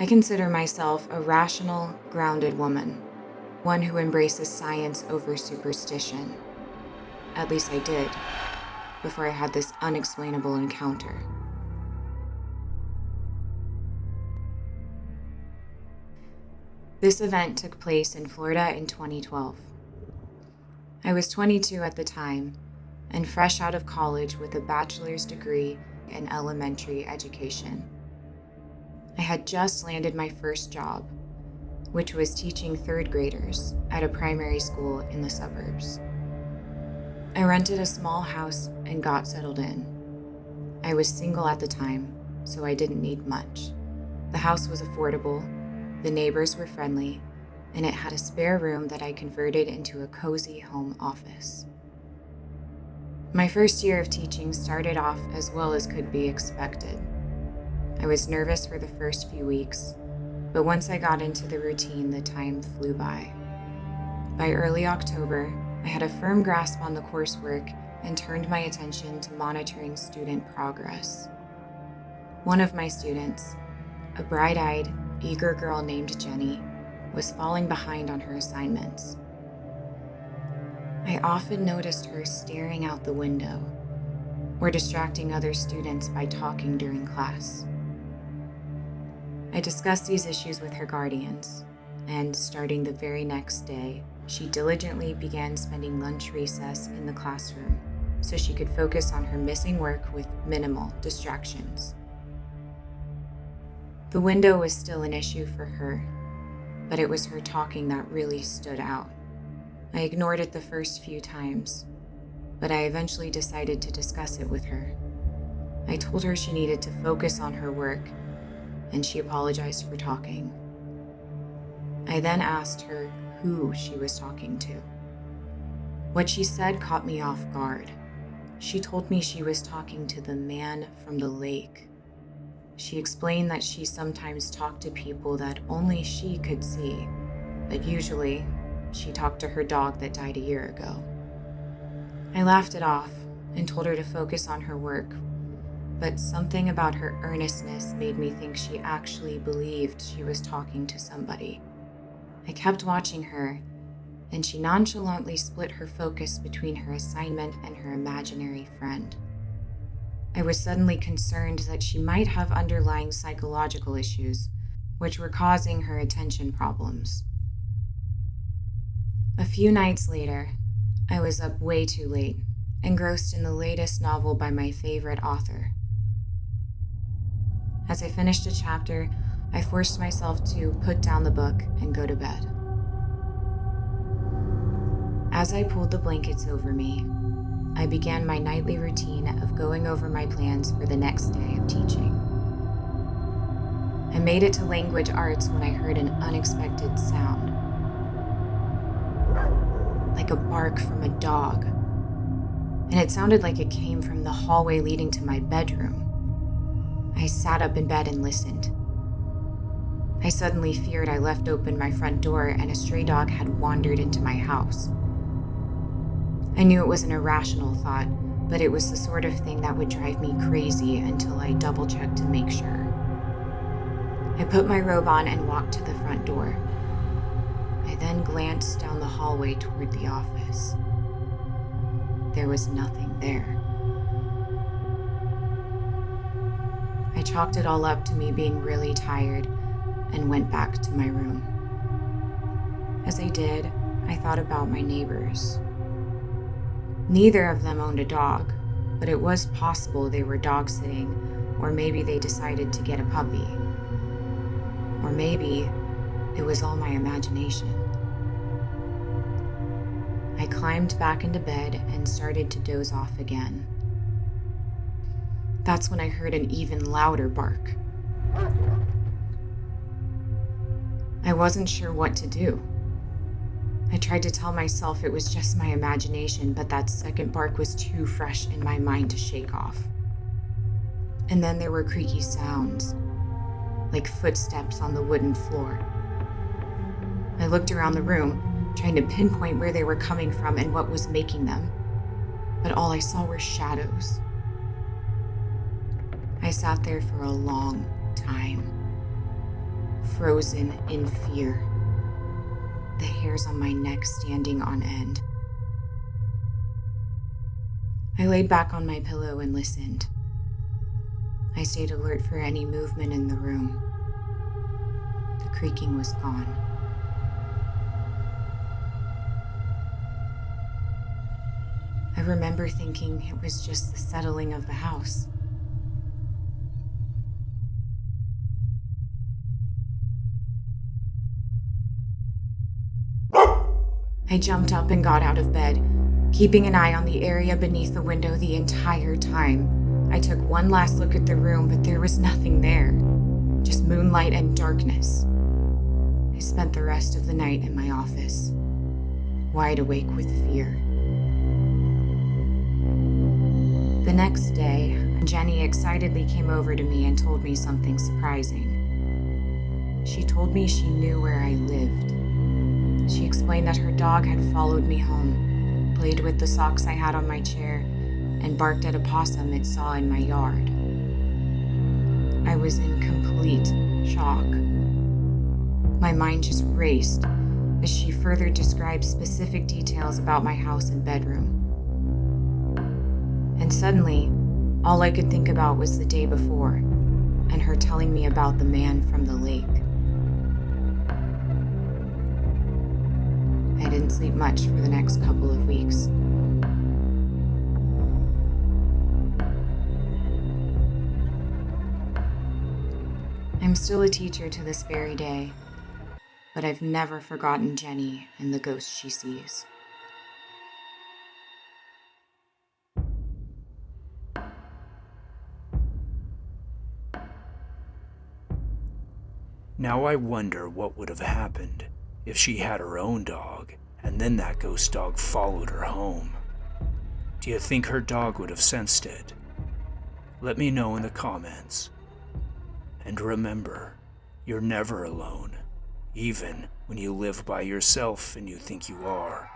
I consider myself a rational, grounded woman, one who embraces science over superstition. At least I did, before I had this unexplainable encounter. This event took place in Florida in 2012. I was 22 at the time and fresh out of college with a bachelor's degree in elementary education. I had just landed my first job, which was teaching third graders at a primary school in the suburbs. I rented a small house and got settled in. I was single at the time, so I didn't need much. The house was affordable, the neighbors were friendly, and it had a spare room that I converted into a cozy home office. My first year of teaching started off as well as could be expected. I was nervous for the first few weeks, but once I got into the routine, the time flew by. By early October, I had a firm grasp on the coursework and turned my attention to monitoring student progress. One of my students, a bright-eyed, eager girl named Jenny, was falling behind on her assignments. I often noticed her staring out the window or distracting other students by talking during class. I discussed these issues with her guardians, and starting the very next day, she diligently began spending lunch recess in the classroom so she could focus on her missing work with minimal distractions. The window was still an issue for her, but it was her talking that really stood out. I ignored it the first few times, but I eventually decided to discuss it with her. I told her she needed to focus on her work, and she apologized for talking. I then asked her who she was talking to. What she said caught me off guard. She told me she was talking to the man from the lake. She explained that she sometimes talked to people that only she could see, but usually she talked to her dog that died a year ago. I laughed it off and told her to focus on her work, but something about her earnestness made me think she actually believed she was talking to somebody. I kept watching her, and she nonchalantly split her focus between her assignment and her imaginary friend. I was suddenly concerned that she might have underlying psychological issues, which were causing her attention problems. A few nights later, I was up way too late, engrossed in the latest novel by my favorite author. As I finished a chapter, I forced myself to put down the book and go to bed. As I pulled the blankets over me, I began my nightly routine of going over my plans for the next day of teaching. I made it to language arts when I heard an unexpected sound, like a bark from a dog, and it sounded like it came from the hallway leading to my bedroom. I sat up in bed and listened. I suddenly feared I left open my front door and a stray dog had wandered into my house. I knew it was an irrational thought, but it was the sort of thing that would drive me crazy until I double-checked to make sure. I put my robe on and walked to the front door. I then glanced down the hallway toward the office. There was nothing there. I chalked it all up to me being really tired and went back to my room. As I did, I thought about my neighbors. Neither of them owned a dog, but it was possible they were dog sitting, or maybe they decided to get a puppy. Or maybe it was all my imagination. I climbed back into bed and started to doze off again. That's when I heard an even louder bark. I wasn't sure what to do. I tried to tell myself it was just my imagination, but that second bark was too fresh in my mind to shake off. And then there were creaky sounds, like footsteps on the wooden floor. I looked around the room, trying to pinpoint where they were coming from and what was making them, but all I saw were shadows. I sat there for a long time. frozen in fear, the hairs on my neck standing on end. I laid back on my pillow and listened. I stayed alert for any movement in the room. The creaking was gone. I remember thinking it was just the settling of the house. I jumped up and got out of bed, keeping an eye on the area beneath the window the entire time. I took one last look at the room, but there was nothing there, just moonlight and darkness. I spent the rest of the night in my office, wide awake with fear. The next day, Jenny excitedly came over to me and told me something surprising. She told me she knew where I lived. She explained that her dog had followed me home, played with the socks I had on my chair, and barked at a possum it saw in my yard. I was in complete shock. My mind just raced as she further described specific details about my house and bedroom. And suddenly, all I could think about was the day before, and her telling me about the man from the lake. I didn't sleep much for the next couple of weeks. I'm still a teacher to this very day, but I've never forgotten Jenny and the ghosts she sees. Now I wonder what would have happened if she had her own dog and then that ghost dog followed her home. Do you think her dog would have sensed it? Let me know in the comments. And remember, you're never alone, even when you live by yourself and you think you are.